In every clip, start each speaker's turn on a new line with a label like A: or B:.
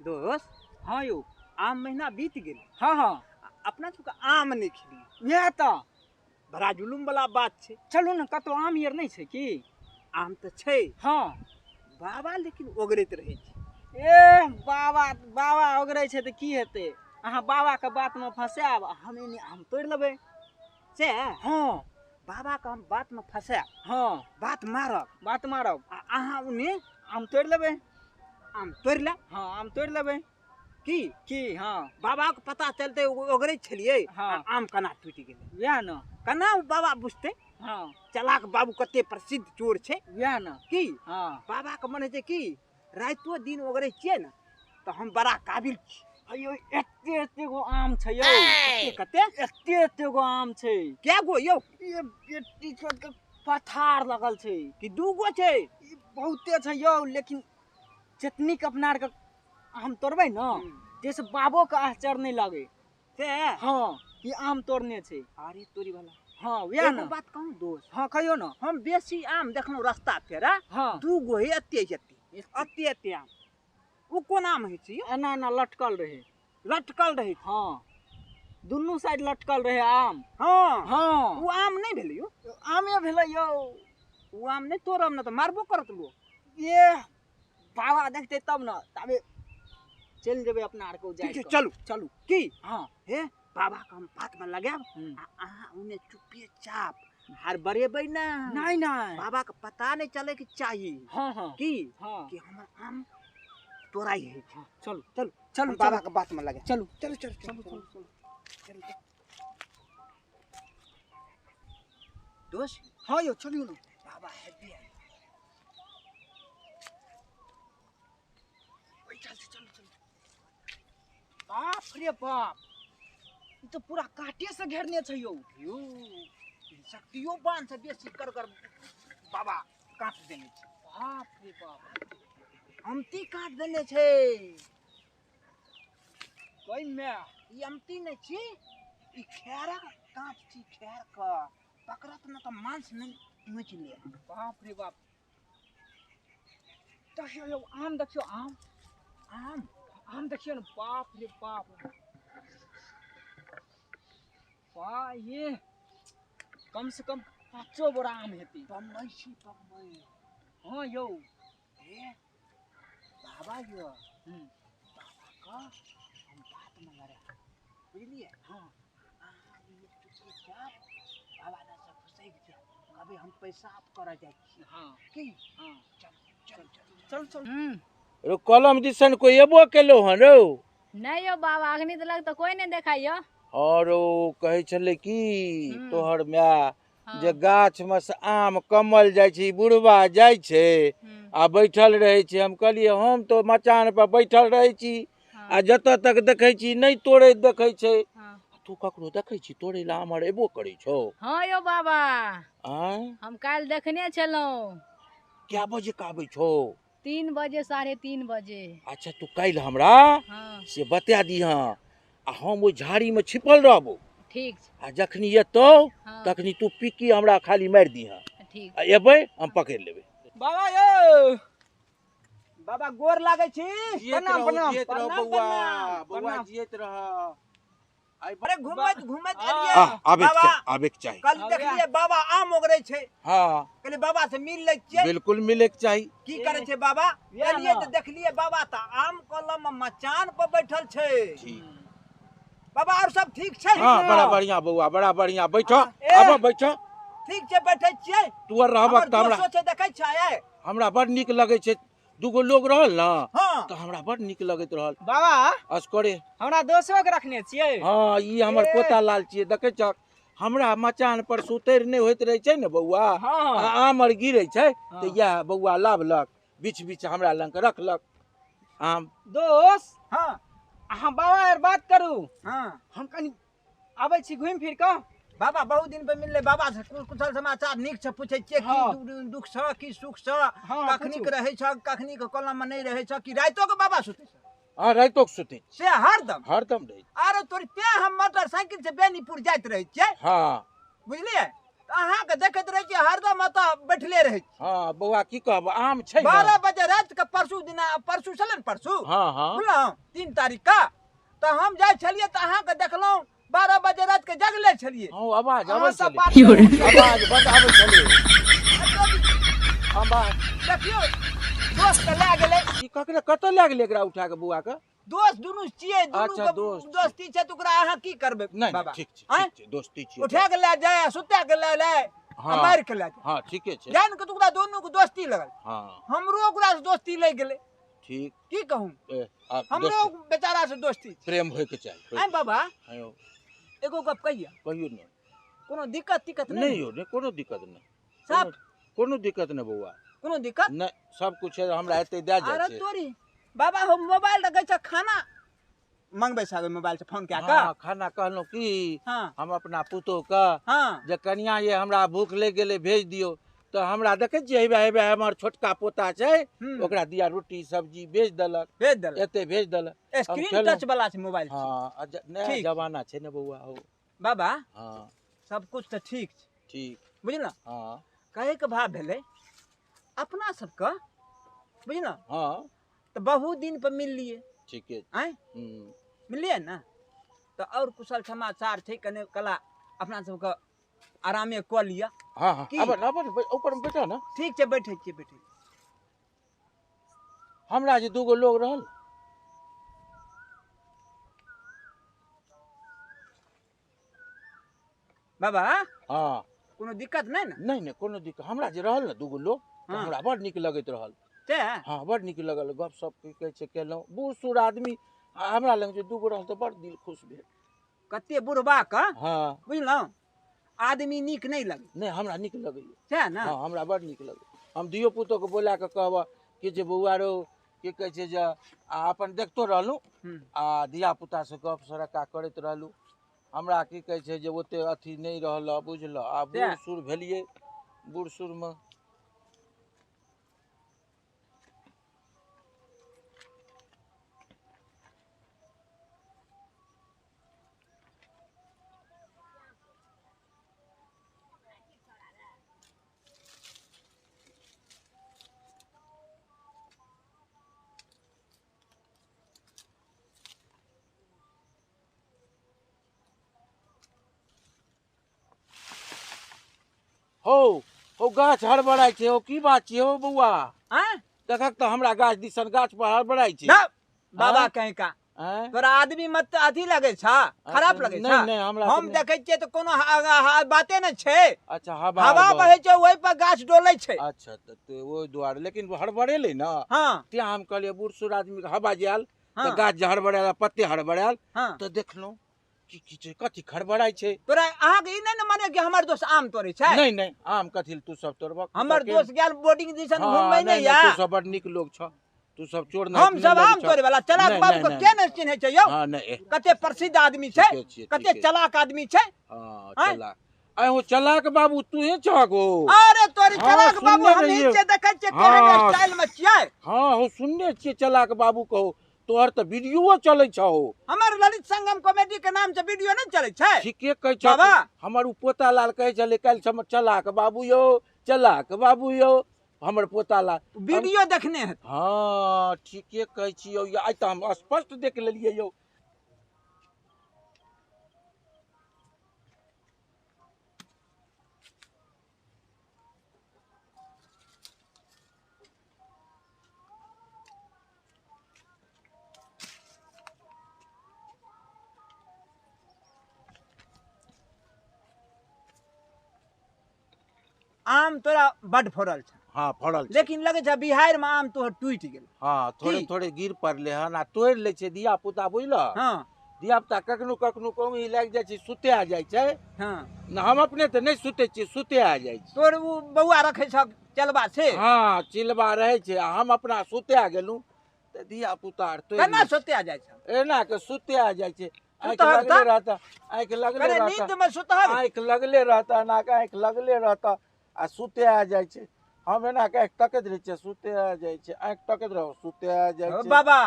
A: दोस्त
B: हाँ यौ
A: आम महीना बीत गेल।
B: हाँ हाँ
A: अपना सबके आम नहीं खेली,
B: वएह तऽ
A: बड़ा जुलुम वाला बात छै।
B: चलू ने कतौ आम यार नहीं छै की?
A: आम तो छै,
B: हाँ
A: बाबा लेकिन ओगरैत रहे छै।
B: बाबा बाबा ओगरै छै तऽ की हेतै? अहाँ बाबा के बात में फंसायब, हमे नहीं आम तोड़ लेबै।
A: से
B: हाँ
A: बाबा के हम बात में फंसायब,
B: हाँ
A: बात मारब आ अहाँ उन्हें
B: आम तोड़ लेबै।
A: आम तोड़ ले
B: हाँ आम तोड़ लेबै
A: की
B: हाँ
A: बाबा के पता चलते ओगरै छलिए
B: हाँ।
A: आम कना टूटि गेलै,
B: वएह न
A: कना बाबा बुझते
B: हाँ
A: चलाक बाबू कते प्रसिद्ध चोर छै
B: वएह न
A: की।
B: हाँ
A: बाबा के मन छै कि रातो दिन ओगरै छियै ने तो हम बड़ा काबिल छी।
B: अयो एते एते गो आम छै यौ,
A: कते
B: एते एते गो आम छै।
A: क्या गो यौ?
B: ये बेटी छोट के पथार लगल छै
A: कि दू गो छै?
B: ई बहुते छै यौ, लेकिन चटनी के अपना आर के आम तोड़बै न जैसे बाबो के आश्चर्य नहीं लगे।
A: से
B: हाँ ई आम तोड़ने छै।
A: अरे तोरी वाला
B: हाँ वएह
A: एगो
B: न
A: बात कहूं दोस्त,
B: हाँ कहियो न।
A: हम बेसी आम देखलहुं रास्ता पेरा,
B: हाँ
A: दू गो है अत्ते आम। उ कोन आम है छै?
B: एना एना लटकल रहे।
A: लटकल रहे छै।
B: हाँ दुनू साइड लटकल रहे आम।
A: हाँ
B: हाँ
A: उ आम नहीं भेलै यौ?
B: आमे भेलै यौ।
A: उ आम नहीं तोड़ब न तो मारबो करत लोग।
B: ये बाबा देखते तब न, तबे चल जेबे अपना आर को जाए।
A: चलू
B: चलू
A: की
B: हाँ
A: हे बाबा के हम बात में लगाब आ अहाँ उन्हें चुपे चाप हार बरेबै ना।
B: नहीं नहीं
A: बाबा के पता नहीं चले के चाहिए
B: हाँ हाँ
A: की
B: हाँ
A: कि हमर आम तोड़ाई है।
B: चलू
A: चलू
B: चलू
A: हम बाबा के बात में लगे।
B: चलू
A: चलो चलो
B: चलू
A: चलो
B: चलू
A: चलो दोस्त।
B: हाँ यो चलियो न।
A: बाबा हैप्पी है।
B: चल बाप रे बाप, ई तो पूरा काटे से घेरने छै यौ।
A: यो शक्तियो बांध से बेसी कर बाबा काट देने छै।
B: बाप रे बाप
A: अमती काट देने छै।
B: कोई में
A: ई अमती नहीं छी, ई खेरा का काट छी। खेर का पकड़त न तो मांस नहीं नोच ले।
B: बाप रे बाप देखियो यौ आम, देखियो आम
A: आम
B: आम देखियो न। बाप रे बाप वाह, ये कम से कम 5 बोरा आम हेती।
A: बम्बई छी बम्बई।
B: हाँ यौ
A: हे बाबा यो बाबा का हम बात में लड़े बुझलिए।
B: हाँ
A: ये चुपे चाप बाबा ना से फसैक जा, अबे हम पैसा आप करा जाय छी।
B: हाँ
A: की
B: हाँ
A: चल
B: चल
C: रो कलम दिसन कोई एबो केलो हन रो?
D: नहीं यो बाबा, अग्नि लग तो कोई नहीं देखाइयो।
C: और कहे छले की तोहर माय जे गाछ में से आम कमल जाय छै, बुढ़वा जाय छै आ बैठल रहे छै। हम कहलिए हम तो मचान पर बैठल रहे छी आ जत तक देखे छी नहीं तोड़े देखे छै। तू ककरो देखे छी तोड़े ला हमर एबो करे छौ?
D: हाँ यो बाबा,
C: आय
D: हम काल देखने छलौं।
C: क्या बजे का आबै छौ?
D: 3 बजे 3:30 बजे।
C: अच्छा तू काल्हि हमरा
D: हाँ
C: से बता दिहा आ हम ओइ झाड़ी में छिपल रहबो।
D: ठीक
C: आ जखनी एतौ
D: हाँ
C: तखनी तू पिक्की हमरा खाली मार दिहा।
D: ठीक।
C: आ एबै हम पकड़ लेबै।
B: बाबा यो
A: बाबा गोर लागे छी।
B: प्रणाम प्रणाम
C: जियत रह
A: प्रणाम,
C: बौआ,
A: प्रणाम,
C: बौआ
B: प्रणाम।
C: जियत रह।
A: अरे घूमत घूमत
B: हाँ।
A: एलिए बाबा।
C: आबे के चाही।
A: कल देखलिए बाबा आम ओगरे छै,
C: हाँ
A: कहलिए बाबा से मिल ले छियै।
C: बिल्कुल मिले के चाही।
A: की करे छै बाबा?
B: या
A: एलिए
B: ना।
A: तो देखलिए बाबा त आम कलम में मचान पर बैठल छै।
C: ठीक।
A: बाबा और सब ठीक छै?
C: हाँ बड़ा बढ़िया बौआ, बड़ा बढ़िया। बैठो
A: ए।
C: अब बैठो।
A: ठीक छै बैठे छियै।
C: तू और रहबक
A: हमर
C: त हमरा
A: दोस्तो छै देखे छै।
C: हमरा बड़ नीक लगे छै। दूगो लोग रहल ना
A: हाँ
C: तो हमरा बड़ नीक लगत रहल।
B: बाबा
C: असकरे
B: हमरा दोस्तों के रखने छियै।
C: हाँ ई हमर
A: ए।
C: पोता लाल छियै। देखे छ हमरा मचान पर सुतैर नहीं होइत रहे छै ने बौआ,
B: हाँ।
C: आ आम और गिरे छै
B: हाँ।
C: तो यह बौआ लाभलक, बीच बीच हमरा लंग रखलक आम।
B: दोस्त
A: हाँ
B: अहाँ बाबा यार बात करू,
A: हाँ
B: हम कनी आबै छी घूम फिर के।
A: बाबा बहुत दिन पे मिलले। बाबा से कुशल समाचार नीक से पूछे छियै
B: हाँ।
A: की दुख छ की सुख छ,
B: हाँ,
A: कखनी
B: पूछू।
A: के रहे छ कखनी के कलम में नहीं रहे छ कि राइतो के बाबा सुते छ
C: हाँ राइतो के सुते
A: से हरदम।
C: हरदम रहे।
A: आरो तोरी ते हम मोटरसाइकिल से बेनीपुर जाइत रहे छियै
C: हाँ
A: बुझलिए। अहाँ के देखैत रहे छियै हरदम एतऽ बैठले रहै छी।
C: हाँ बौआ की कहब आम छै ना?
A: 12 बजे रात के परसू छलै ने परसू
C: हाँ हाँ
A: बुझलहुँ 3 तारीख का तऽ हम जाइ छलियै तऽ अहाँ के देखलहुँ 12 बजे रात के जगले छलियै।
C: हाँ आवाज
B: अहाँ
C: आबै
B: सब
C: छलै,
B: बात
C: आवाज बड आबै छलै आवाज।
A: देखियौ दोस्त के लए गेलै,
C: ई ककरे कतऽ लए गेलै एकरा उठा के बौआ के?
A: दोस्त दुनू छियै, दुनू
C: अच्छा,
A: के
C: दोस्त छी।
A: दोस्ती छै तऽ ओकरा अहाँ की करबै
C: नहीं
A: बाबा?
C: ठीक छै
A: आँय?
C: ठीक छै दोस्ती छी।
A: उठा के ले जाए सुता के ले ले
C: हाँ।
A: मार के ले जाए
C: हाँ ठीके छै।
A: जान के तो ओकरा दोनों के दोस्ती लगल,
C: हाँ
A: हमरो ओकरा से दोस्ती लग गेलै।
C: ठीक
A: की कहूं
C: आप
A: हमरो
C: दोस्ती
A: बेचारा से दोस्ती छै।
C: प्रेम होय के चाही।
A: आय बाबा
C: आयो
A: एगो गप कहिया,
C: कहियो नहीं
A: कोनो दिक्कत
C: नहीं
A: नहीं
C: हो नहीं कोनो दिक्कत नहीं,
A: साहब
C: कोनो दिक्कत नहीं बौआ
A: कोनो दिक्कत
C: नहीं, सब कुछ है हमरा एते दे जाय
A: अरे
C: छै।
A: तोरी बाबा हम मोबाइल रखै छ खाना मंगबै सागे मोबाइल से फोन क्या का
C: हाँ खाना कहलौं की
A: हाँ
C: हम अपना पुतोह का
A: हाँ
C: जे कनिया ये हमरा भूख लग गेलै भेज दियो तो हमरा देखे छियै हेबे हेबे हमर छोटका पोता छै ओकरा दिया रोटी सब्जी भेज देलक,
A: भेज देलक
C: एते भेज देलक।
A: स्क्रीन
C: खेलौं।
A: टच वाला छै मोबाइल छै।
C: हाँ नया
A: ठीक।
C: जमाना छै ने बौआ हो।
A: बाबा
C: हाँ
A: सब कुछ तो ठीक छै
C: ठीक।
A: बुझल
C: हाँ
A: कहे के भाव भेलै अपना सबके बुझल
C: हाँ
A: तो बहुत दिन पर मिल लिए
C: ठीके छै।
A: आय मिलिए ना तो और कुशल समाचार छै कने कला अपना सबके आरामे कऽ लिया।
C: हाँ हाँ
A: की?
C: अब ऊपर में बैठा ना।
A: ठीक छै बैठे छियै बैठे
C: हमरा जे दूगो लोग रहल
A: बाबा
C: हाँ
A: कोनो दिक्कत नहीं ना
C: नहीं नहीं कोनो दिक्कत हमरा जे रहल ना दूगो लोग तो
A: हाँ।
C: हमरा बड़ नीक लगैत रहल।
A: ते
C: हाँ बड़ नीक लगल गप सप की कहै छै केलहुँ बूढ़ सूढ़ आदमी हमरा लग जे दूगो रहल तो बड़ दिल खुश भेल।
A: कते बुढ़बा का
C: हाँ
A: बुझलहुँ आदमी नीक नहीं लगे
C: नहीं हमरा नीक लगैए।
A: छै ना
C: हाँ हमरा बड़ नीक लगैए। हम धियो पुतो के बोला के कहब कि जे बौआ रो की कहै छै जे अपन देखतो रहलूँ आ धिया पुता से गप सरक्का करैत रहलूँ। हमरा की कहै छै जे ओते अथी नहीं रहल बुझल आ बूढ़ सूढ़ भेलिए बूढ़ सूढ़ में हो गाछ हड़बड़ाई छै हो की बात छै हो बौआ
A: आय
C: देखक तो हमरा गाछ दिसन गाछ पर हड़बड़ाई छै।
A: ना बाबा
C: हाँ?
A: कहीं का
C: आँय?
A: तोरा आदमी मत अथी लगे छ खराब लगे छ
C: नहीं नहीं हमरा
A: हम
C: तो नहीं।
A: देखे छियै तो कोनो बाते नहीं छै
C: अच्छा हवा
A: हवा बहे छै ओहि पर गाछ डोले छै।
C: अच्छा तो ओहि दुआरे लेकिन हड़बड़ेले ना
A: हाँ
C: त्या हम कहलिए बूढ़ सूढ़ आदमी के हवा जे आयल तो
A: हाँ।
C: गाछ जे हड़बड़ायल पत्ते हड़बड़ायल
A: हाँ
C: तो देखलहुँ की छै कथी खड़बड़ाई छै।
A: तोरा अहाँ के ई नहीं न माने कि हमर दोस्त आम तोड़े छै।
C: नहीं नहीं आम कथी तू सब तोड़बक
A: हमर दोस्त गेल बोर्डिंग दिसन घूमबै
C: हाँ,
A: नहीं या
C: तू सब बड़ नीक लोग छ तू सब चोर नहीं
A: हम सब आम तोड़े वाला चलाक
C: नहीं,
A: बाबू
C: नहीं,
A: को
C: नहीं,
A: के नहीं चिन्है छै यौ
C: हाँ नहीं
A: कते प्रसिद्ध आदमी छै
C: ठीके छियै,
A: कते
C: ठीके।
A: चलाक आदमी छै।
C: हाँ
A: आँय?
C: चलाक आय हो चलाक बाबू तू ही छक हो।
A: अरे तोरी
C: हाँ,
A: चलाक बाबू
C: सुनने
A: हम
C: रहियै।
A: नीचे देखै छियै
C: हाँ।
A: केहन स्टाइल में छियै।
C: हाँ हो सुनने छियै चलाक बाबू कहो तोहर तो वीडियो चलै छ हो।
A: हमर ललित संगम कॉमेडी के नाम से वीडियो नहीं चले छै।
C: ठीके कहै छ
A: बाबा।
C: हमर उ पोता लाल कहै छलै काल्हि से चलाक बाबू यौ चलाक बाबू यौ हमर पोता लाल
A: वीडियो देखने है
C: हाँ ठीके कहै छियौ आइ तऽ हम स्पष्ट देख लेलियै यौ।
A: आम तोरा बड फड़ल छै
C: हाँ फड़ल छै।
A: लेकिन लगे छै बिहार में आम तोहर टूटि गेल।
C: हाँ थोड़े
A: की?
C: थोड़े गिर पड़ले हन आ तोड़ि लै छै धिया पुता बुझलह
A: हाँ
C: धिया पुता कखनो कखनो कमी लागि जाइ छै सुते आ जाइ छै
A: हाँ
C: न हम अपने तऽ नहि सुते छियै सुते आ जाइ छै।
A: तोर उ बौआ रखे छ चलबा से
C: हाँ चिलबा रहै छै आ हम अपना सुते आ गेलहुँ तऽ धिया पुता आर तोड़ि
A: केना
C: लै छै।
A: सोते आ जाइ छ
C: एना के सुते आ जाइ छै आँखि
A: सुतहर
C: लगले
A: तऽ?
C: रहता आँखि लगले
A: अरे
C: रहता
A: नींद में सुतहर
C: आँखि लगले रहता ना के आँखि लगले रहता आ सुते आ जाइ छै। हम एना के आँखि तकैत रहै छियै सुते आ जाइ छै आँखि तकैत रहो सुते आ जाइ
A: ओ
C: छै।
A: बाबा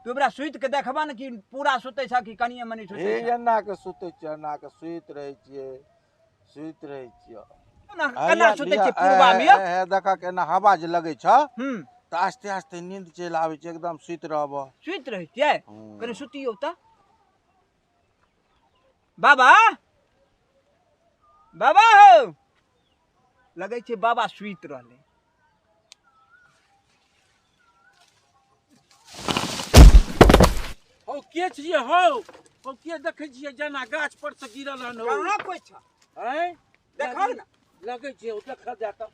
A: तू ओकरा सुति के देखबा न कि पूरा सुते छ कि कनिए मनी सुते
C: हे
A: छ।
C: एना के सुते छियै एना के सुति रहै छियै सुइत रहे छियो
B: ना केना सुते छी पूर्वा में
C: हे देखा केना हवा जे लगे छ
B: हम्म
C: त आस्ते आस्ते नींद चल आवे छै एकदम सुइत रहब
B: सुइत रहे छियै
C: हम्म।
B: कने सुतियो त बाबा बाबा हो लगे छै बाबा सुइत रहले
C: हो के छिए हो के देखे छिए जना गाछ पर से गिरल हन हो
B: कहां कोइ छ
C: हैं
B: देखौ ना
C: लगे छै देख जाता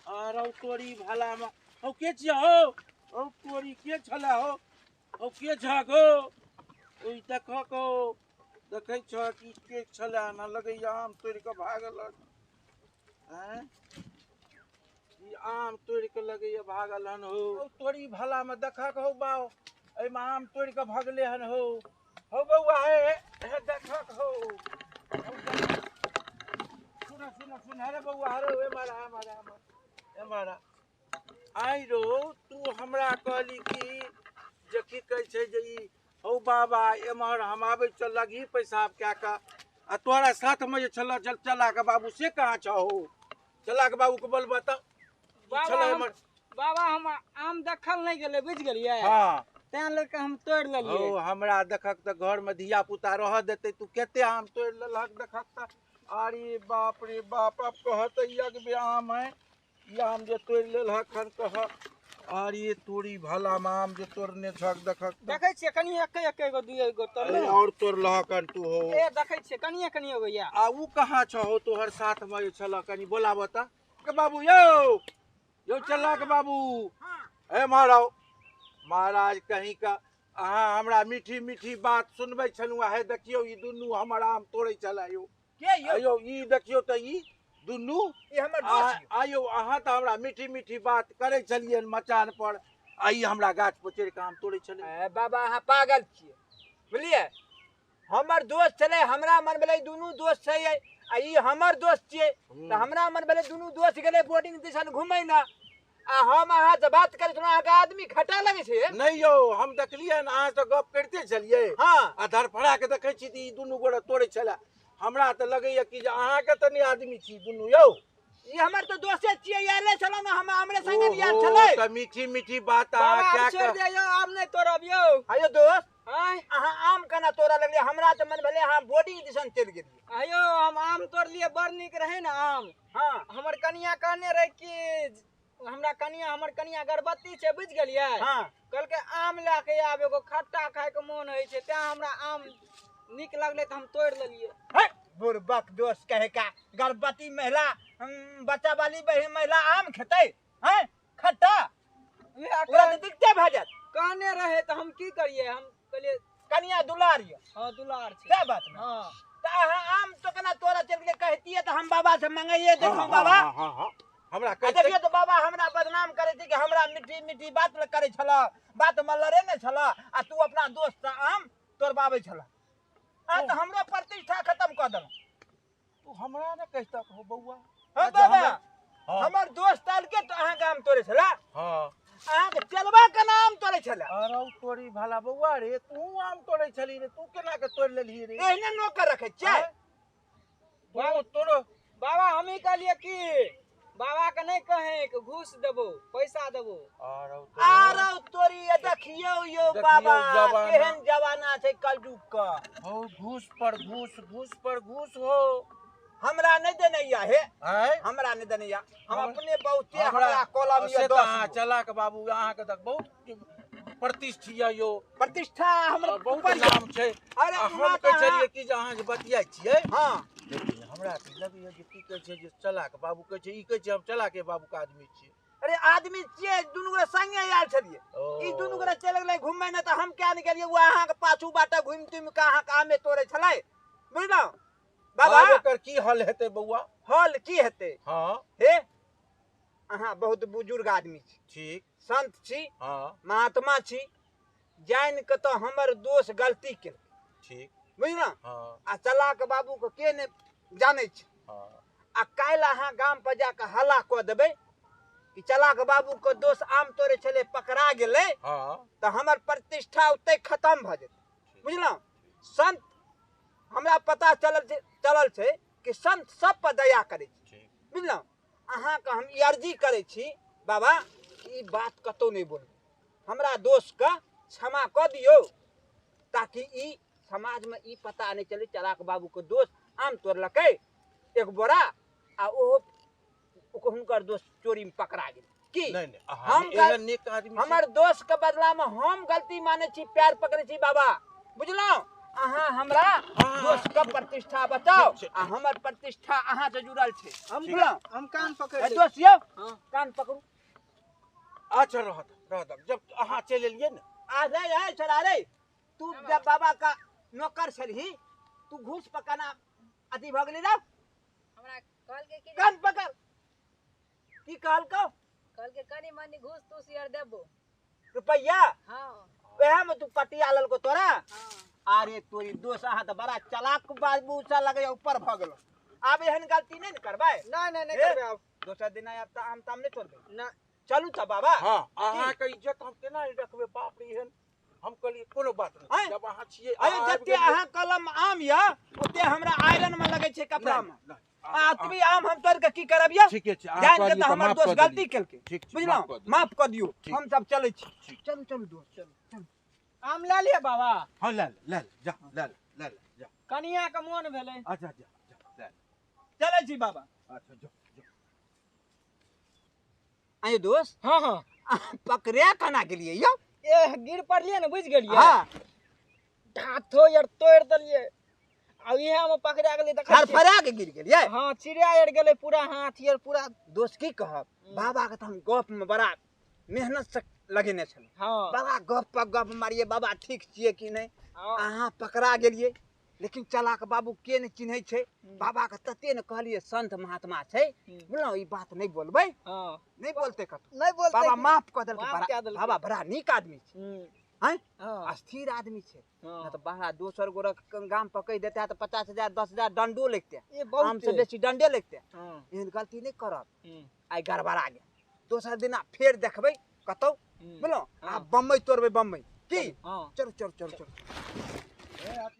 C: आरो तोरी भाला में हो के छिए हो तोरी के छला हो के छ गो ओइ देखो को देखे छ कि के छला ना लगे आम तोड़ के भागल हैं ई आम तोड़ के लगे भागल हन हो तोरी भाला में देखा के हो बाओ ए में आम तोड़ के भागले हन हो बउआ हे देखा के हो सुन अरे बउआ अरे ए मारा आई रो तू हमरा कहली कि जे की कहै छै जे ई हौ बाबा एमहर हम आबै चल लगी पेशाब कए कऽ आ तोरा साथमे जे छल चला के बाबू से कहाँ छ हो चला के बाबू के बोलबा त
B: बाबा हम आम देखल नहीं गेले बुझ गेलिए
C: हां
B: तें लेके हम तोड़ लेलिए
C: ओ हमरा देखक त घर में धिया पुता रह देते तू केते आम तोड़ लेलक देखक त अरे बाप रे बाप अब कहत यज्ञ बे आम है ये आम जे तोड़ लेलक खन कह अरे तोरी भला में आम जे तोड़ने छक देखक
B: देखे छिए कनी एक गो दुई गो तोड़
C: और तोड़लक कन तू हो
B: ए देखे छिए कनी गो या
C: आ ऊ कहाँ छ हो तोहर साथ में जे छल कनी बोलाब त के बाबू यो चला के बाबू ए महाराज कहीं का अहाँ हमरा मीठी मीठी बात सुनबै छलु है देखियो ई दुनू हमर आम तोड़ै छला यो
B: के
C: आयो ई देखियो त ई दुनू
B: ई हमर दोस्त
C: आयो अहाँ त हमरा मीठी मीठी बात करै छलिए मचान पर आई हमरा गाछ पर चढ़ के आम तोड़ै छले
B: ए बाबा अहाँ पागल छिए बुझलिए हमर दोस्त छले हमरा मन भेलै दुनू दोस्त छै आ ई हमर दोस्त छिए त हमरा मन भेलै दुनू दोस्त गेलै बोर्डिंग दिसन घुमै ना आ हम अहाँ से बात करे तो अहाँ के आदमी खटा लगे छे
C: नहीं यो हम देखलिए न अहाँ से गप करते छलिए
B: हां
C: आ धरफड़ा के देखै छी ई दुनू गोरा तोड़ै छला हमरा त लगैया कि जे अहाँ के तनी आदमी छी दुनू यो ई हमर तो दोस्ते छिए याले चलो ना हम हमरे संग यार चले त मीठी मीठी बात अहाँ क्या
B: छोड़ दे यो आम नहीं तोड़ब यो आयो दोस्त हाय अहाँ आम कना तोड़ा लगलिए हमरा त मन भेले अहाँ बोर्डिंग दिसन चल गेलिए आयो हम आम तोड़ लिए बड़ निक रहे ना आम हां हमर कनिया कहने रहे कि हमरा कनिया हमर कनिया गर्भवती छै बुझ गेलिए हां कल के आम लेके आब एगो खट्टा खाए के मन होय छै त हमरा आम निक लगले त हम तोड़ लेलिए हे बुरबक दोस्त कहे का गर्भवती महिला बच्चा वाली महिला आम खेते हैं खट्टा ओकरा त दिक्कत भ जात कहने रहे त हम की करिए हम कहलिए कनिया दुलार ये हां दुलार छै क्या बात में हां त अहाँ आम तो केना तोड़ा चल के कहतिए त हम बाबा से मंगाइए देखो बाबा
C: हां हमरा
B: देखिए तो बाबा हमरा बदनाम करे थी कि हमरा मीठी मीठी बात करे छला बात में लड़े ने छला आ तू अपना दोस्त से आम तोड़बावे छला आ तो हमरो प्रतिष्ठा खत्म कर देल
C: तू हमरा ने कहता हो बउआ
B: हां बाबा हमर दोस्त आल के तो अहाँ के आम तोड़े छला
C: हां
B: अहाँ के चलबा के नाम तोड़े छला
C: अरे तोरी भला बउआ रे तू आम तोड़े छली रे तू केना के तोड़ लेली रे
B: एहने नौकर रखे छै
C: बाबा तोड़ो
B: बाबा हम ही कहलिए कि बाबा के नहीं कहे कि घूस देबो पैसा देबो आरो तोरी ये देखियो यो बाबा केहन जमाना छै कलयुग का
C: हो घूस पर घूस हो
B: हमरा नहीं देने या हे
C: हैं
B: हमरा नहीं देने या हम अपने बहुते हमरा कॉलम ये
C: दोस्त चला के बाबू अहाँ के तक बहुत प्रतिष्ठा यो
B: प्रतिष्ठा हमर
C: बहुत नाम छै
B: अरे
C: हम कह छलिए कि जे अहाँ जे बतियाइ छियै
B: हां
C: लेकिन हमरा त लगैया जे की कहै छै जे चला के बाबू कहै छै ई कहै छै हम चला के बाबू के आदमी छियै
B: अरे आदमी छियै दुनू गोरा संगे आयल छलिए ई दुनू गोरा चल गेलै घुमै न त हम क्या नहीं गेलिए वो अहाँ के पाछू बाटा घुम तुम के अहाँ के आमे तोड़े छलै बुझलौ बाबा
C: एकर की हल हेतै बउआ
B: हल की हेतै
C: हां
B: हे अहाँ बहुत बुजुर्ग आदमी छी
C: ठीक
B: संत छी
C: हां
B: महात्मा छी जान के तो हमर दोस्त गलती के
C: ठीक
B: बुझलौ
C: हां
B: आ चला के बाबू के ने जाने छी
C: हां
B: आ काल अहाँ गांव पर जाके हल्ला क देबै कि चला के बाबू के दोस्त आम तोड़े छले पकड़ा गेलै
C: हां
B: तो हमर प्रतिष्ठा उते खत्म भ जेतै बुझलौ संत हमरा पता चलल छै
A: के संत सब पर दया करे छी बुझलहुँ अहाँ के हम ई अर्जी करे छी बाबा ई बात कतौ नहीं बोल हमरा दोस्त का क्षमा कर दियो ताकि ई समाज में ई पता नहीं चले चलाक बाबू के दोस्त आम तोड़लकै एक बोरा आ ओहो हुनकर दोस्त चोरी में पकड़ा गेल की
C: नहीं
A: हमर दोस्त के बदला में हम गलती माने छी पैर पकड़े छी बाबा बुझलहुँ अहाँ हमरा दोस्त के प्रतिष्ठा बचाओ आ हमर प्रतिष्ठा अहाँ से जुड़ल छे
B: हम कान पकड़
A: दोस्त यौ कान पकड़ू
C: अच्छा रहत जब अहाँ चले लिए ना
A: आ रे छोड़ा रे तू जब बाबा का नौकर छलही तू घूस पकाना अति भ गेली रे
D: हमरा कल के की
A: कान पकड़ की कहलकौ
D: कल के कनी मनी घूस तू शेयर देबो
A: रुपया
D: हां
A: वह में तू पटिया लल को तोरा
D: हां
A: अरे तोरी दोस्त अहाँ तो बड़ा चालाक बाबू सा लगे ऊपर भ गेलो अब एहन गलती नहीं करबै
B: नहीं करबे अब
A: दोसर दिन आब त आम ताम नहीं छोड़बे
B: ना
A: चलू त बाबा
C: हां अहाँ के इज्जत हम केना रखबे बाप रे एहन हम कहली कोनो बात नहीं जब अहाँ छिए
A: अरे जते अहाँ कलम आम या ओते हमरा आयरन में लगे छे कपड़ा में आ तुबी आम हम तोड़ के की करब या
C: ठीक है
A: जान के त हमर दोस्त गलती केलके बुझलौ माफ कर दियो हम सब चलै छी चलू चलू दोस्त चलू
B: आम ले लिया बाबा
C: हां ले जा ले जा
B: कनिया के मन भेले
C: अच्छा जा ले
A: चलै छी बाबा
C: अच्छा जो
A: आयो दोस्त
B: हां
A: पकड़े कना के लिए यो
B: ए गिर पड़लिए ना बुझ गेलिए
A: हां
B: हाथो यार तोड़ दलिए अब इहा में पकड़ा गेले देख
A: फरफरा के गिर गेलिए
B: हां चिड़िया एड़ गेले पूरा हाथ यार पूरा
A: दोस्त की कहब बाबा के त हम गप में बड़ा मेहनत से लगेने छल
B: हां
A: बड़ा गप पर गप मारिए बाबा ठीक छिए कि नहीं अहाँ पकड़ा गेलिए लेकिन चलाक बाबू के ने चिन्है छै बाबा के तते ने कहलिए संत महात्मा छै बुझलौ ई बात नहीं बोलबै
B: हां
A: नहीं बोलते कत
B: नहीं बोलते
A: बाबा माफ कर
B: माफ कऽ
A: देलकै
B: देलकै।
A: बाबा बड़ा नीक आदमी छै हैं
B: हां
A: अस्थिर आदमी छै
B: हां
A: न तो बाहर दोसर गोरा गाम पकड़ देता तो 50,000 10,000 दंडो लगते
B: ये बहुत
A: आम से बेसी दंडे लगते
B: हां
A: एहन गलती नहीं करब आई गड़बड़ा गेल दोसर दिना फेर देखबै कतौ बुझलौ आ बम्बई तोड़बै बम्बई की
B: हां
A: चलो